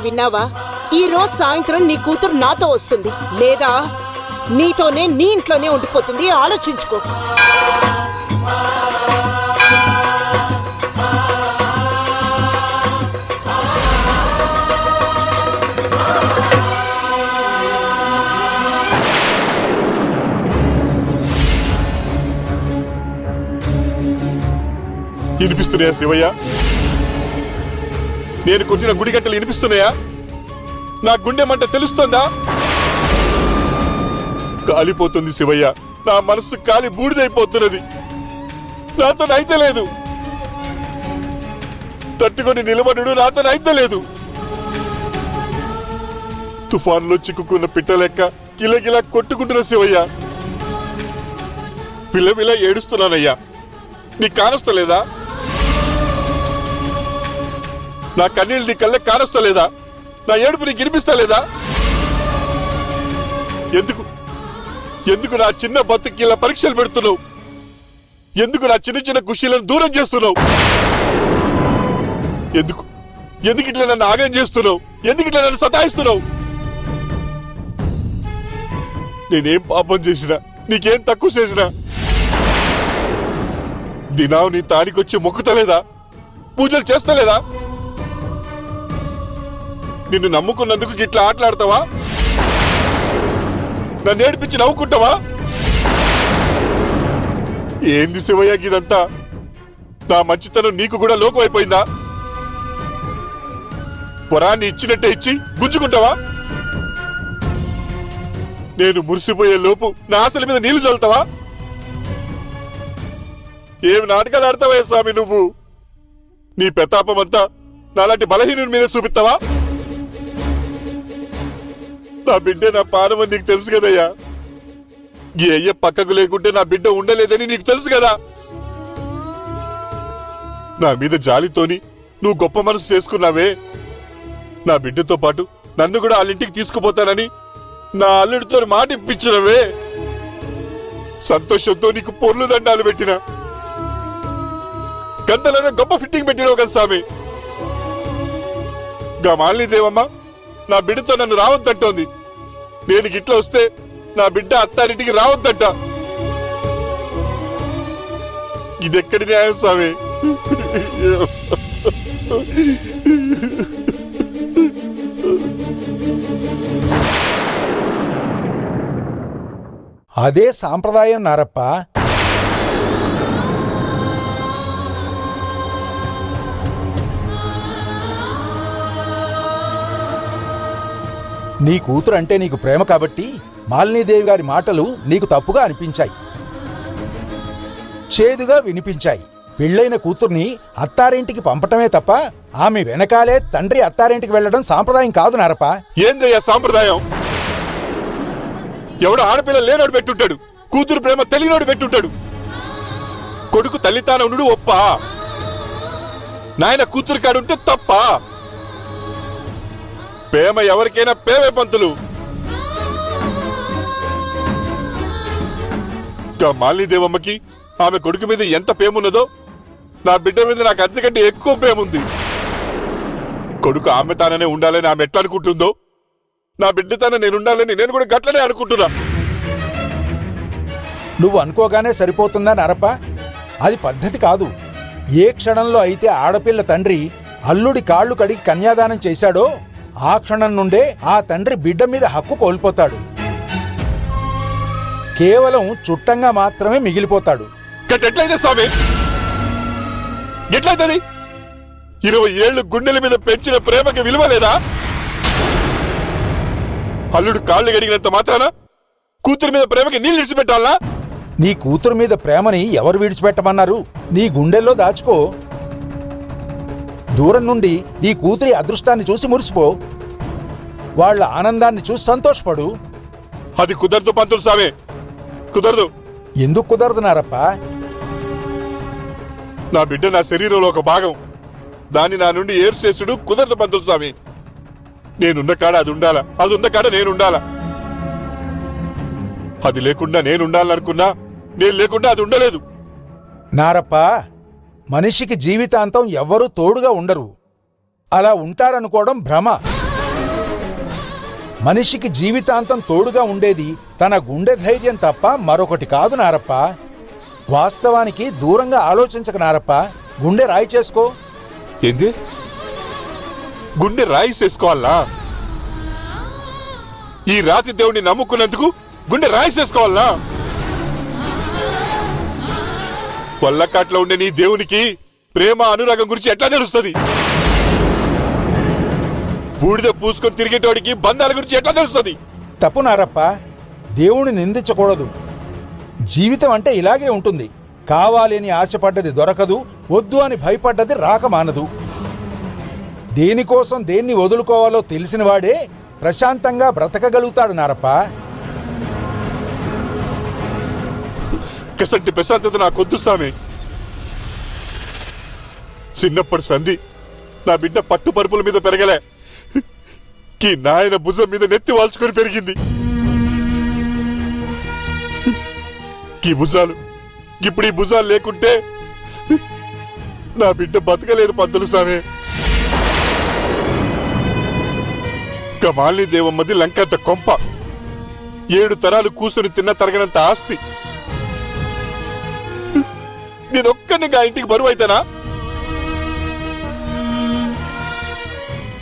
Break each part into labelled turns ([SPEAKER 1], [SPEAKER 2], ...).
[SPEAKER 1] విన్నావా? ఈ రోజు సాయంత్రం నీ కూతురు నాతో వస్తుంది, లేదా నీతోనే నీ ఇంట్లోనే ఉండిపోతుంది. ఆలోచించుకో.
[SPEAKER 2] వినిపిస్తున్నాయా శివయ్య? నేను కొట్టిన గుడి గంటలు వినిపిస్తున్నాయా? నా గుండె మంట తెలుస్తోందా? కాలిపోతుంది శివయ్య, నా మనసు కాలి బూడిదైపోతున్నది. నాతో అయితే లేదు, తట్టుకొని నిలబడు నాతో అయితే లేదు. తుఫాన్లో చిక్కుకున్న పిట్ట లెక్క గిలగిలా కొట్టుకుంటున్న శివయ్య. పిల్లవిలా ఏడుస్తున్నానయ్యా, నీ కానొస్తలేదా? నా కన్నీళ్ళు నీ కళ్ళకి కానొస్తలేదా? నా ఏడుపు నీకు వినిపిస్తలేదా? ఎందుకు ఎందుకు నా చిన్న బతుకి ఇలా పరీక్షలు పెడుతున్నావు? ఎందుకు నా చిన్న చిన్న ఖుషీలను దూరం చేస్తున్నావు? ఎందుకు ఎందుకు ఇట్లా నన్ను ఆగం చేస్తున్నావు? ఎందుకు ఇట్లా నన్ను సతాయిస్తున్నావు? నేనేం పాపం చేసినా, నీకేం తక్కువ చేసినా దినావు నీ తానికొచ్చి మొక్కుతలేదా? పూజలు చేస్తలేదా? నిన్ను నమ్ముకున్నందుకు ఇట్లా ఆటలాడతావా? నన్ను ఏడిపించి నవ్వుకుంటావా? ఏంది శివయ్య ఇదంతా? నా మంచితనం నీకు కూడా లోకం అయిపోయిందా? వరాన్ని ఇచ్చినట్టే ఇచ్చి గుంజుకుంటావా? నేను మురిసిపోయే లోపు నా ఆశల మీద నీళ్లు చల్లుతావా? ఏమి నాటకాలు ఆడతావా స్వామి నువ్వు? నీ ప్రతాపం అంతా నాలాంటి బలహీనుని మీద చూపిస్తావా? నా బిడ్డ నా పానమని నీకు తెలుసు కదయ్యా. ఈ అయ్య పక్కకు లేకుంటే నా బిడ్డ ఉండలేదని నీకు తెలుసు కదా. నా మీద జాలితోని నువ్వు గొప్ప మనసు చేసుకున్నావే. నా బిడ్డతో పాటు నన్ను కూడా వాళ్ళింటికి తీసుకుపోతానని నా అల్లుడితో మాట ఇప్పించినవే. సంతోషంతో నీకు పొర్లు దండాలు పెట్టిన, గంటలోనే గొప్ప ఫిట్టింగ్ పెట్టినావు కదా స్వామి. గా మాలినీదేవమ్మ నా బిడ్డతో నన్ను రావద్దంటోంది. నేను గిట్లా వస్తే నా బిడ్డ అత్తారింటికి రావద్దంట. ఇదెక్కడి న్యాయం స్వామి?
[SPEAKER 3] అదే సాంప్రదాయం నారప్ప. నీ కూతురు అంటే నీకు ప్రేమ కాబట్టి మాలినీదేవి గారి మాటలు నీకు తప్పుగా అనిపించాయి, చేదుగా వినిపించాయి. పెళ్ళైన కూతుర్ని అత్తారింటికి పంపటమే తప్ప ఆమె వెనకాలే తండ్రి అత్తారింటికి వెళ్లడం సాంప్రదాయం కాదు నారప్ప.
[SPEAKER 2] ఏందయ్యా సాంప్రదాయం? ఎవడు ఆడపిల్ల లేనోడు పెట్టుంటాడు, కూతురు ప్రేమ తెలియనోడు పెట్టుంటాడు. కొడుకు తల్లితానుడు ఒప్ప, నాయన కూతురు కాడుంటే తప్ప. ప్రేమ ఎవరికైనా ప్రేమే పంతులు. మాలినీదేవమ్మకి ఆమె కొడుకు మీద ఎంత ప్రేమున్నదో నా బిడ్డ మీద నాకు అంతకంటే ఎక్కువ ప్రేముంది. కొడుకు ఆమె తాననే ఉండాలని ఆమె ఎట్లా అనుకుంటుందో, నా బిడ్డ తానే నేను ఉండాలని నేను కూడా గట్లనే అనుకుంటున్నా.
[SPEAKER 3] నువ్వు అనుకోగానే సరిపోతుందా నారప్ప? అది పద్ధతి కాదు. ఏ క్షణంలో అయితే ఆడపిల్ల తండ్రి అల్లుడి కాళ్లు కడిగి కన్యాదానం చేశాడో ఆ క్షణం నుండే ఆ తండ్రి బిడ్డ మీద హక్కు కోల్పోతాడు. కేవలం చుట్టంగా మాత్రమే మిగిలిపోతాడు.
[SPEAKER 2] ఎట్లయితే స్వామి, ఎట్లయితది? 20 ఏళ్లు గుండెల మీద పెంచిన ప్రేమకి విలువ లేదా? అల్లుడు కాళ్ళు గడిగినంత మాత్రాన కూతురు మీద ప్రేమకి నీళ్ళు విడిచిపెట్టాలా?
[SPEAKER 3] నీ కూతురు మీద ప్రేమని ఎవరు విడిచిపెట్టమన్నారు? నీ గుండెల్లో దాచుకో. దూరం నుండి నీ కూతురి అదృష్టాన్ని చూసి మురిసిపో. వాళ్ళ ఆనందాన్ని చూసి సంతోషపడు.
[SPEAKER 2] అది కుదరదు పంతులు స్వామి, కుదరదు.
[SPEAKER 3] ఎందుకు కుదరదు నారప్ప?
[SPEAKER 2] నా బిడ్డ నా శరీరంలో ఒక భాగం, దాన్ని నా నుండి ఏరు చేసుడు కుదరదు పంతులు స్వామి. నేనున్న కాడ అది ఉండాలా, అది ఉన్న కాడ నేనుండాలా. అది లేకుండా నేనుండాలనుకున్నా, నేను లేకుండా అది ఉండలేదు.
[SPEAKER 3] నారప్ప, మనిషికి జీవితాంతం ఎవ్వరూ తోడుగా ఉండరు. అలా ఉంటారనుకోవడం భ్రమ. మనిషికి జీవితాంతం తోడుగా ఉండేది తన గుండె ధైర్యం తప్ప మరొకటి కాదు నారప్ప. వాస్తవానికి దూరంగా ఆలోచించక నారప్ప, గుండె రాయి చేసుకో.
[SPEAKER 2] ఏంది? గుండె రాయి చేసుకోవాలా? ఈ రాతి దేవుణ్ణి నమ్ముకున్నందుకు గుండె రాయి చేసుకోవాలా? వల్లకాట్లో ఉండే నీ దేవునికి ప్రేమ అనురాగం గురించి ఎట్లా తెలుస్తుంది? బూడిద పూసుకొని తిరిగేటోడికి బంధాల గురించి ఎట్లా తెలుస్తుంది?
[SPEAKER 3] తప్పు నారప్ప, దేవుణ్ణి నిందించకూడదు. జీవితం అంటే ఇలాగే ఉంటుంది. కావాలి అని ఆశపడ్డది దొరకదు, వద్దు అని భయపడ్డది రాక మానదు. దేనికోసం దేన్ని వదులుకోవాలో తెలిసినవాడే ప్రశాంతంగా బ్రతకగలుగుతాడు నారప్ప.
[SPEAKER 2] కసంటి ప్రశాంతత నాకొద్దు స్వామి. చిన్నప్పటి సంధి నా బిడ్డ పట్టు పరుపుల మీద పెరగలే, ఈ నాయన భుజం మీద నెత్తి వాల్చుకొని పెరిగింది. ఈ భుజాలు ఇప్పుడు ఈ భుజాలు లేకుంటే నా బిడ్డ బతకలేదు పంతులు స్వామి. కమాలిని దేవమ్మది లంకంత కొంప, 7 తరాలు కూసుని తిన్న తరగనంత ఆస్తి. నేనొక్కడిని గా ఇంటికి బరువు అయితేనా?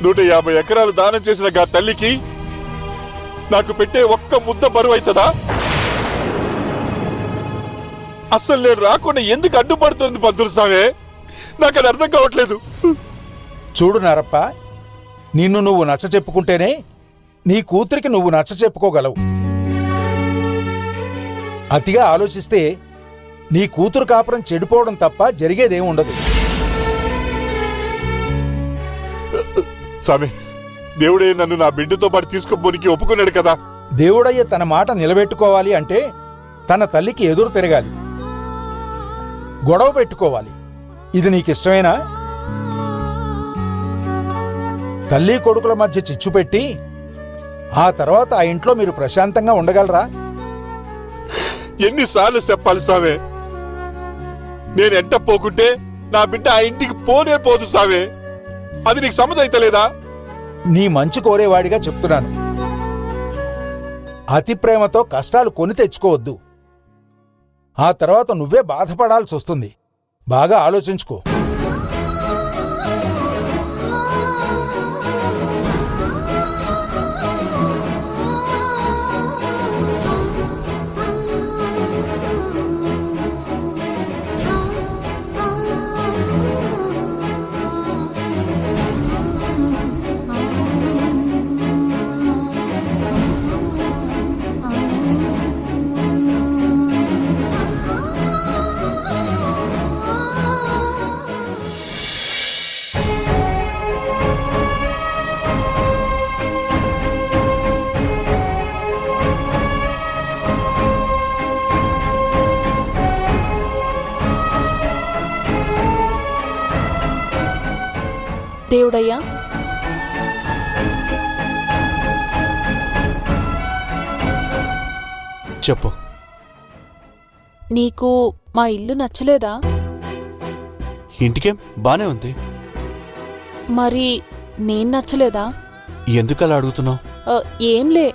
[SPEAKER 2] 150 ఎకరాలు దానం చేసిన గా తల్లికి నాకు పెట్టే ఒక్క ముద్ద బరువు అవుతుందా? అసలు నేను రాకుండా ఎందుకు అడ్డుపడుతుంది పంతులు స్వామి? నాకు అది అర్థం కావట్లేదు.
[SPEAKER 3] చూడు నారప్ప, నిన్ను నువ్వు నచ్చ చెప్పుకుంటేనే నీ కూతురికి నువ్వు నచ్చ చెప్పుకోగలవు. అతిగా ఆలోచిస్తే నీ కూతురు కాపురం చెడిపోవడం తప్ప జరిగేదేం ఉండదు.
[SPEAKER 2] స్వామి, దేవుడే నన్ను నా బిడ్డతో పాటు తీసుకుపోనికి ఒప్పుకున్నాడు కదా.
[SPEAKER 3] దేవుడయ్య తన మాట నిలబెట్టుకోవాలి అంటే తన తల్లికి ఎదురు తిరగాలి, గొడవ పెట్టుకోవాలి. ఇది నీకిష్టమేనా? తల్లి కొడుకుల మధ్య చిచ్చు పెట్టి ఆ తర్వాత ఆ ఇంట్లో మీరు ప్రశాంతంగా ఉండగలరా?
[SPEAKER 2] ఎన్నిసార్లు చెప్పాలి స్వామి? నేను ఎంట పోకుంటే నా బిడ్డ ఆ ఇంటికి పోనే పోదు స్వామి. అది నీకు సమజైతలేదా?
[SPEAKER 3] నీ మంచి కోరేవాడిగా చెప్తున్నాను. అతి ప్రేమతో కష్టాలు కొని తెచ్చుకోవద్దు. ఆ తర్వాత నువ్వే బాధపడాల్సి వస్తుంది. బాగా ఆలోచించుకో.
[SPEAKER 4] దేవుడయ్యా,
[SPEAKER 5] చెప్పు.
[SPEAKER 4] నీకు మా ఇల్లు నచ్చలేదా?
[SPEAKER 5] ఇంటికేం బానే ఉంది.
[SPEAKER 4] మరి నేను నచ్చలేదా?
[SPEAKER 5] ఎందుకలా అడుగుతున్నావు?
[SPEAKER 4] ఏంలే,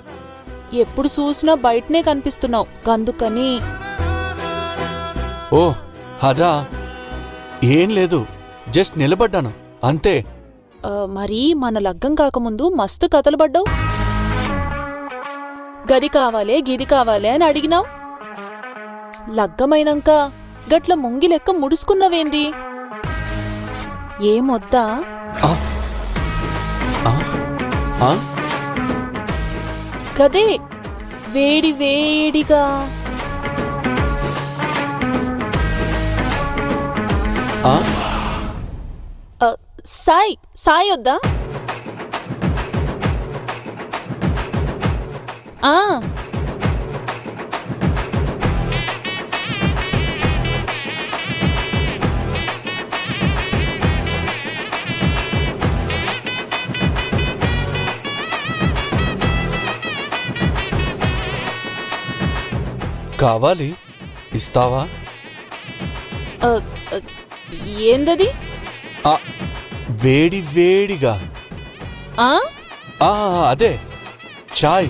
[SPEAKER 4] ఎప్పుడు చూసినా బయటనే కనిపిస్తున్నావు, అందుకని.
[SPEAKER 5] ఓ అదా, ఏం లేదు, జస్ట్ నిలబడ్డాను అంతే.
[SPEAKER 4] మరి మన లగ్గం కాకముందు మస్తు కథలు పడ్డావు. గది కావాలే గిది కావాలే అని అడిగినావు. లగ్గమైనాక గట్ల ముంగి లెక్క ముడుచుకున్నవేంది? ఏమొద్దా? గదే వేడి వేడిగా సాయ్ సాయ్ వద్దా?
[SPEAKER 5] కావాలి, ఇస్తావా?
[SPEAKER 4] ఏందది?
[SPEAKER 5] వేడి వేడిగా. అదే చాయ్.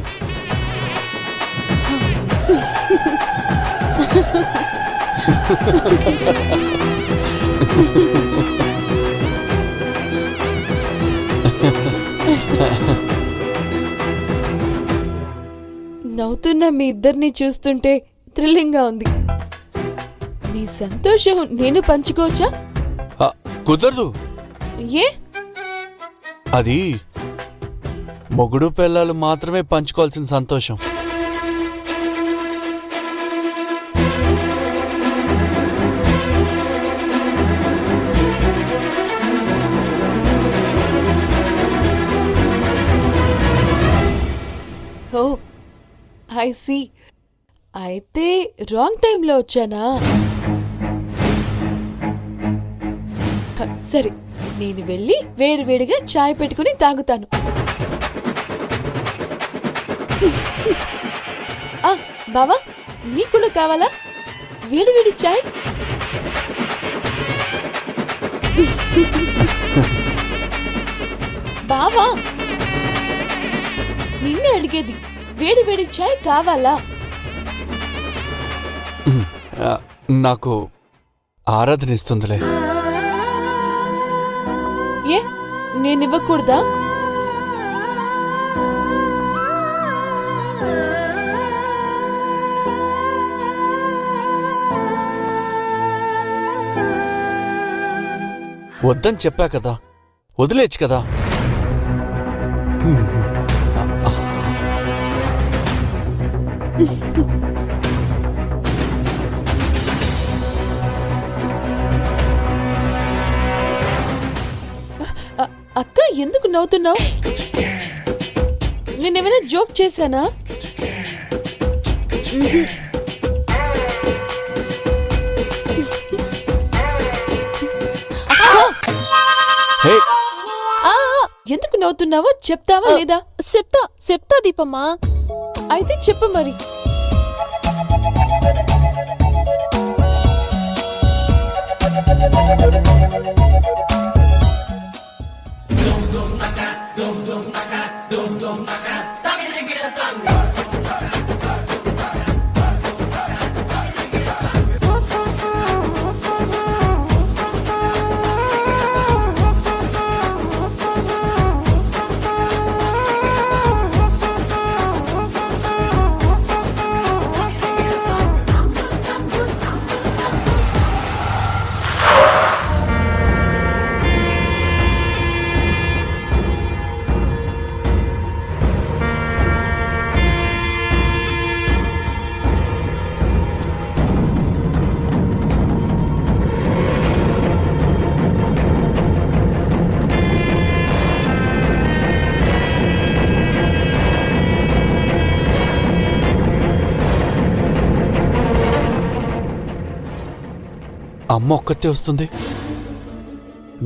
[SPEAKER 6] నవ్వుతున్న మీ ఇద్దరిని చూస్తుంటే థ్రిల్లింగ్గా ఉంది. మీ సంతోషం నేను పంచుకోవచ్చా?
[SPEAKER 5] కుదరదు.
[SPEAKER 6] ఏ?
[SPEAKER 5] అది మొగుడు పిల్లలు మాత్రమే పంచుకోవాల్సిన సంతోషం.
[SPEAKER 6] ఓ ఐ సీ. అయితే రాంగ్ టైంలో వచ్చానా? సరే, నేను వెళ్ళి వేడివేడిగా చాయ్ పెట్టుకుని తాగుతాను. బావా, నీకు కూడా కావాలా వేడివేడి చాయ్? బావా, నిన్నే అడిగేది, వేడివేడి చాయ్ కావాలా?
[SPEAKER 5] నాకు ఆరాధన ఇస్తుందిలే.
[SPEAKER 6] ఏ, నేనివ్వకూడదా?
[SPEAKER 5] వద్దని చెప్పా కదా, వదిలేచ్చు కదా.
[SPEAKER 6] అక్క, ఎందుకు నవ్వుతున్నావు? నేనేమైనా జోక్ చేశానా?
[SPEAKER 5] హే,
[SPEAKER 6] ఎందుకు నవ్వుతున్నావో చెప్తావా లేదా?
[SPEAKER 4] చెప్తా దీపమ్మా.
[SPEAKER 6] అయితే చెప్పు మరి.
[SPEAKER 5] అమ్మ ఒక్కతే వస్తుంది,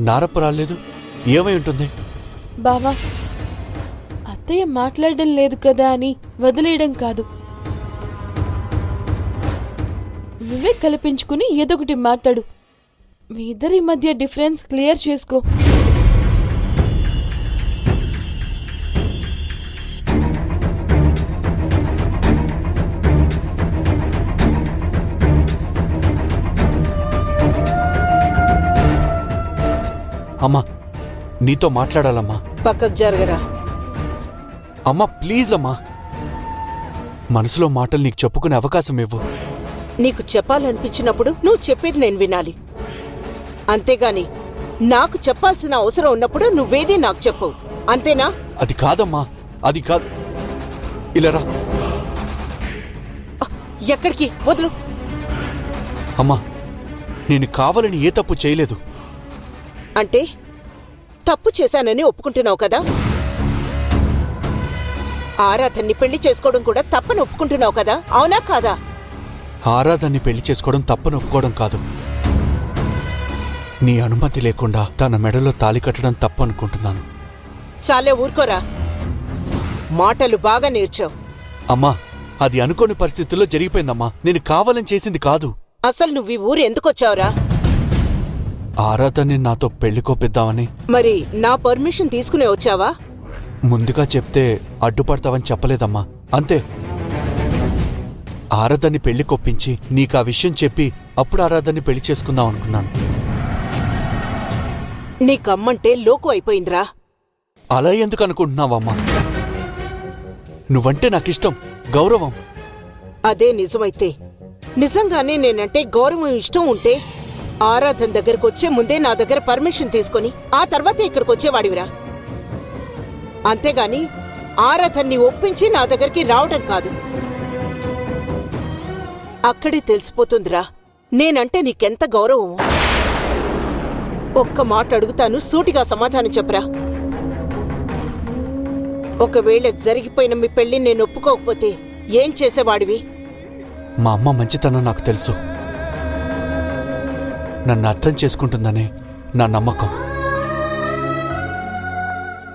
[SPEAKER 5] నారప్ప రాలేదు. ఏమై ఉంటుంది?
[SPEAKER 6] బావా, అత్తయ్య మాట్లాడడం లేదు కదా అని వదిలేయడం కాదు. నువ్వే కల్పించుకుని ఏదొకటి మాట్లాడు. మీ ఇద్దరి మధ్య డిఫరెన్స్ క్లియర్ చేసుకో.
[SPEAKER 5] అమ్మా, నీతో మాట్లాడాలమ్మా.
[SPEAKER 1] పక్కకు జరగరా.
[SPEAKER 5] అమ్మా ప్లీజ్ అమ్మా, మనసులో మాటలు నీకు చెప్పుకునే అవకాశం ఇవ్వు.
[SPEAKER 1] నీకు చెప్పాలనిపించినప్పుడు నువ్వు చెప్పేది నేను వినాలి, అంతేగాని నాకు చెప్పాల్సిన అవసరం ఉన్నప్పుడు నువ్వేది నాకు చెప్పు, అంతేనా?
[SPEAKER 5] అది కాదమ్మా, అది కాదు. ఇలా రా.
[SPEAKER 1] ఎక్కడికి? వదులు.
[SPEAKER 5] అమ్మా, నేను కావాలని ఏ తప్పు చేయలేదు.
[SPEAKER 1] అంటే తప్పు చేశానని ఒప్పుకుంటున్నావు కదా? ఆరాధన్ని పెళ్లి చేసుకోవడం కూడా తప్పని ఒప్పుకుంటున్నావు కదా, అవునా కాదా?
[SPEAKER 5] ఆరాధన్ని పెళ్లి చేసుకోవడం తప్పని ఒప్పుకోవడం కాదు. నీ అనుమతి లేకుండా తన మెడలో తాళి కట్టడం తప్పు అనుకుంటున్నాను.
[SPEAKER 1] చాలే, ఊరుకోరా. మాటలు బాగా నేర్చావు.
[SPEAKER 5] అమ్మా, అది అనుకోని పరిస్థితుల్లో జరిగిపోయిందమ్మా. నేను కావాలని చేసింది కాదు.
[SPEAKER 1] అసలు నువ్వు ఈ ఊరు ఎందుకొచ్చావురా?
[SPEAKER 5] ఆరాధన్ని నాతో పెళ్లి కోపిద్దామని.
[SPEAKER 1] మరి నా పర్మిషన్ తీసుకునే వచ్చావా?
[SPEAKER 5] ముందుగా చెప్తే అడ్డుపడతావని చెప్పలేదమ్మా, అంతే. ఆరాధన్ని పెళ్లి కొప్పించి నీకు ఆ విషయం చెప్పి అప్పుడు ఆరాధన్ని పెళ్లి చేసుకుందాం అనుకున్నాను.
[SPEAKER 1] నీకమ్మంటే లోకు అయిపోయిందిరా.
[SPEAKER 5] అలా ఎందుకు అనుకుంటున్నావమ్మా? నువ్వంటే నాకిష్టం, గౌరవం.
[SPEAKER 1] అదే నిజమైతే, నిజంగానే నేనంటే గౌరవం ఇష్టం ఉంటే ఆరాధన్ దగ్గరకు వచ్చే ముందే నా దగ్గర పర్మిషన్ తీసుకొని ఆ తర్వాతే ఇక్కడికి వచ్చేవాడివిరా. అంతేగాని ఆరాధన్ని ఒప్పించి నా దగ్గరికి రావడం కాదు. అక్కడే తెలిసిపోతుందిరా నేనంటే నీకెంత గౌరవమో. ఒక్క మాట అడుగుతాను, సూటిగా సమాధానం చెప్పరా. ఒకవేళ జరిగిపోయిన మీ పెళ్లి నేను ఒప్పుకోకపోతే ఏం చేసేవాడివి?
[SPEAKER 5] మా అమ్మ మంచితనం నాకు తెలుసు. నన్ను అర్థం చేసుకుంటుందనే నా నమ్మకం.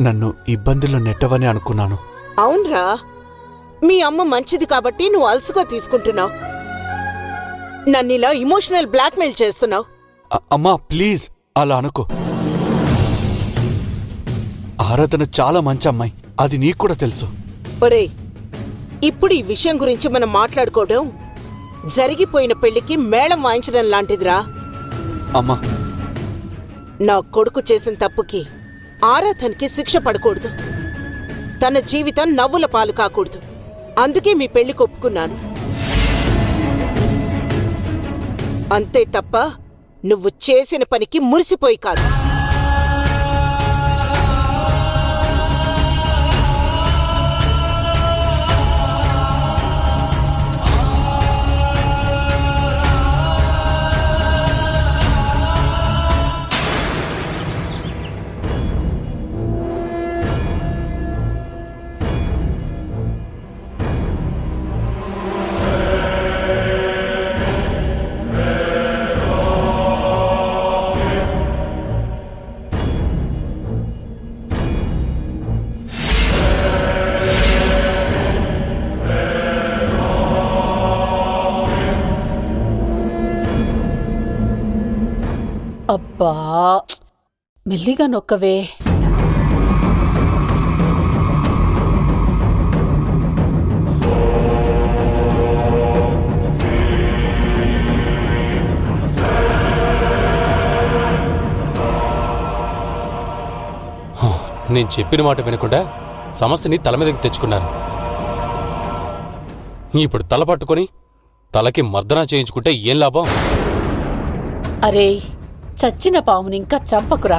[SPEAKER 5] నన్ను ఇబ్బందుల్లో నెట్టవని అనుకున్నాను.
[SPEAKER 1] అవునరా, మీ అమ్మ మంచిది కాబట్టి నువ్వు అలసుగా తీసుకుంటున్నావు. నన్నిలా ఇమోషనల్ బ్లాక్మెయిల్ చేస్తున్నావు.
[SPEAKER 5] అమ్మా ప్లీజ్ అలా అనుకో. ఆరాధన చాలా మంచి అమ్మాయి, అది నీకు కూడా తెలుసు.
[SPEAKER 1] ఒరేయ్, ఇప్పుడు ఈ విషయం గురించి మనం మాట్లాడుకోవడం జరిగిపోయిన పెళ్లికి మేళం వాయించడం లాంటిదిరా.
[SPEAKER 5] అమ్మా,
[SPEAKER 1] నా కొడుకు చేసిన తప్పుకి ఆరాధన్కి శిక్ష పడకూడదు. తన జీవితం నవ్వుల పాలు కాకూడదు. అందుకే మీ పెళ్లికి ఒప్పుకున్నాను. అంతే తప్ప నువ్వు చేసిన పనికి మురిసిపోయి కాదు.
[SPEAKER 7] అబ్బా, మెల్లిగా నొక్కవే.
[SPEAKER 8] నేను చెప్పిన మాట వినకుండా సమస్యని తల మీదకి తెచ్చుకున్నారు. ఇప్పుడు తల పట్టుకొని తలకి మర్దన చేయించుకుంటే ఏం లాభం?
[SPEAKER 7] అరే, చచ్చిన పాముని ఇంకా చంపకురా.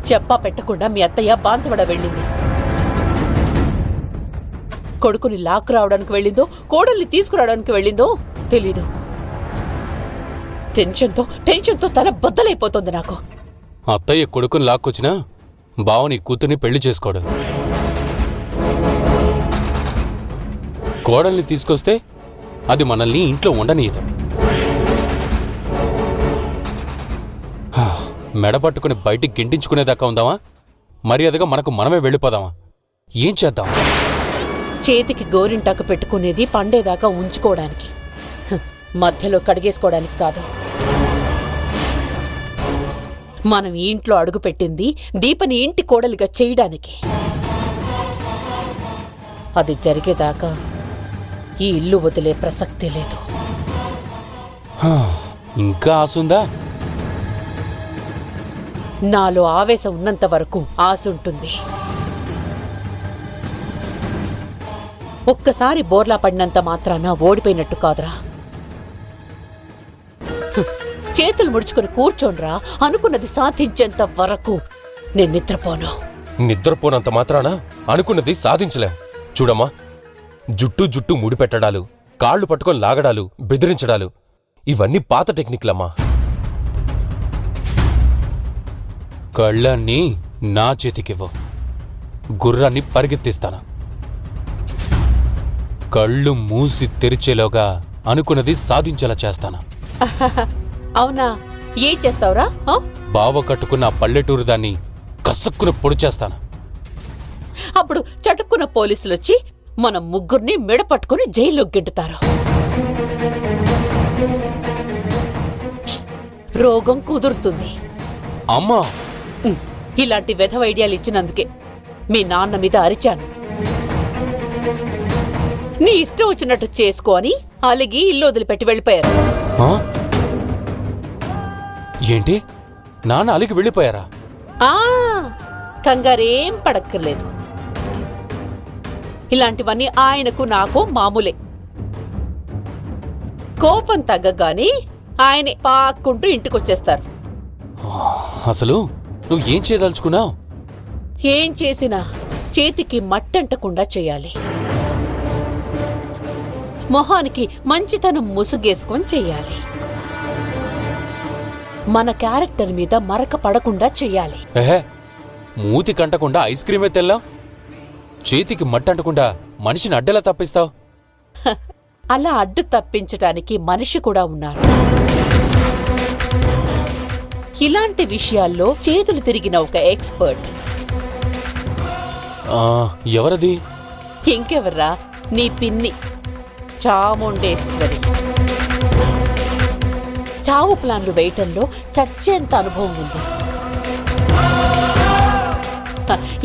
[SPEAKER 7] చెప్పా పెట్టకుండా మీ అత్తయ్య బాన్సవడ వెళ్ళింది. కొడుకుని లాక్కు రావడానికి వెళ్ళిందో కోడల్ని తీసుకురావడానికి వెళ్ళిందో తెలీదు. టెన్షన్తో తల బద్దలైపోతుంది నాకు.
[SPEAKER 8] అత్తయ్య కొడుకుని లాక్కొచ్చినా బావని కూతుర్ని పెళ్లి చేసుకోడు. కోడల్ని తీసుకొస్తే అది మనల్ని ఇంట్లో ఉండనీయదు. మెడ పట్టుకుని బయటికి గింటించుకునేదాకా ఉందామా? మర్యాదగా మనకు మనమే వెళ్ళిపోదామా? ఏం చేద్దాం?
[SPEAKER 7] చేతికి గోరింటాకు పెట్టుకునేది పండేదాకా ఉంచుకోవడానికి, మధ్యలో కడిగేసుకోవడానికి కాదు. మనం ఈ ఇంట్లో అడుగుపెట్టింది దీపని ఇంటి కోడలిగా చేయడానికి. అది జరిగేదాకా ఈ ఇల్లు వదిలే ప్రసక్తి లేదు.
[SPEAKER 8] ఇంకా ఆసుందా?
[SPEAKER 7] నాలో ఆవేశం ఉన్నంత వరకు ఆశుంటుంది. ఒక్కసారి బోర్లా పడినంత మాత్రాన ఓడిపోయినట్టు కాదురా. చేతులు ముడుచుకుని కూర్చోండ్రా. అనుకున్నది సాధించేంత వరకు నేను నిద్రపోను.
[SPEAKER 8] నిద్రపోనంత మాత్రాన అనుకున్నది సాధించలేం. చూడమ్మా, జుట్టు ముడిపెట్టడాలు, కాళ్లు పట్టుకొని లాగడాలు, బెదిరించడాలు ఇవన్నీ పాత టెక్నిక్లమ్మా. కళ్ళాన్ని నా చేతికివ్వు, గుర్రాన్ని పరిగెత్తిస్తాను. కళ్ళు మూసి తెరిచేలోగా అనుకున్నది సాధించేలా చేస్తాను.
[SPEAKER 7] అవునా? ఏం చేస్తావురా?
[SPEAKER 8] బావ కట్టుకున్న పల్లెటూరు దాన్ని కసక్కున పొడి చేస్తాను.
[SPEAKER 7] అప్పుడు చటుక్కున పోలీసులొచ్చి మన ముగ్గురిని మెడపట్టుకుని జైల్లో గెంటుతారు. రోగం కుదురుతుంది.
[SPEAKER 8] అమ్మా,
[SPEAKER 7] ఇలాంటి వెధవ ఐడియాలు ఇచ్చినందుకే మీ నాన్న మీద అరిచాను. నీ ఇష్టం వచ్చినట్టు చేసుకో అని అలిగి ఇల్లు వదిలిపెట్టి వెళ్ళిపోయారు.
[SPEAKER 8] ఆ? ఏంటి నాన్న అలిగి వెళ్ళిపోయారా?
[SPEAKER 7] ఆ కంగారేం పడక్కర్లేదు. ఇలాంటివన్నీ ఆయనకు నాకు మామూలే. కోపం తగ్గగానే ఆయనే పాక్కుంటూ ఇంటికొచ్చేస్తారు.
[SPEAKER 8] అసలు నువ్వు ఏం చేయదలుచుకున్నావు?
[SPEAKER 7] ఏం చేసినా చేతికి మట్టంటకుండా చేయాలి. మొహానికి మంచితనం ముసుగేసుకొని చెయ్యాలి. మన క్యారెక్టర్ మీద మరక పడకుండా చెయ్యాలి.
[SPEAKER 8] ఏహే, మూతి కంటకుండా ఐస్ క్రీమే తెల్లాం, చేతికి మట్టంటకుండా మనిషిని అడ్డెలా తప్పిస్తావు?
[SPEAKER 7] అలా అడ్డు తప్పించటానికి మనిషి కూడా ఉన్నారు. ఇలాంటి విషయాల్లో చేతులు తిరిగిన ఒక ఎక్స్పర్ట్.
[SPEAKER 8] ఎవరది?
[SPEAKER 7] ఇంకెవర్రా, నీ పిన్ని చాముండేశ్వరి. చావు ప్లాన్లు వేయటంలో చచ్చేంత అనుభవం ఉంది.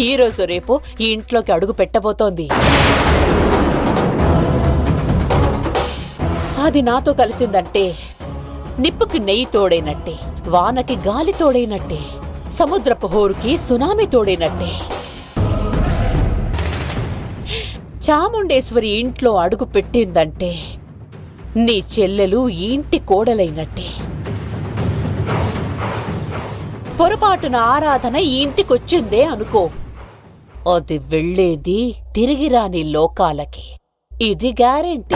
[SPEAKER 7] ఈ రోజు రేపు ఈ ఇంట్లోకి అడుగు పెట్టబోతోంది. అది నాతో కలిసిందంటే నిప్పుకి నెయ్యి తోడైనట్టే, వానకి గాలి తోడైనట్టే, సముద్రపు హోరుకి సునామీ తోడైనట్టే. చాముండేశ్వరి ఇంట్లో అడుగు పెట్టిందంటే నీ చెల్లెలు ఈ ఇంటి కోడలైనట్టే. పొరపాటున ఆరాధన ఈ ఇంటికొచ్చిందే అనుకో, అది వెళ్ళేది తిరిగి రాని లోకాలకి. ఇది గ్యారెంటీ.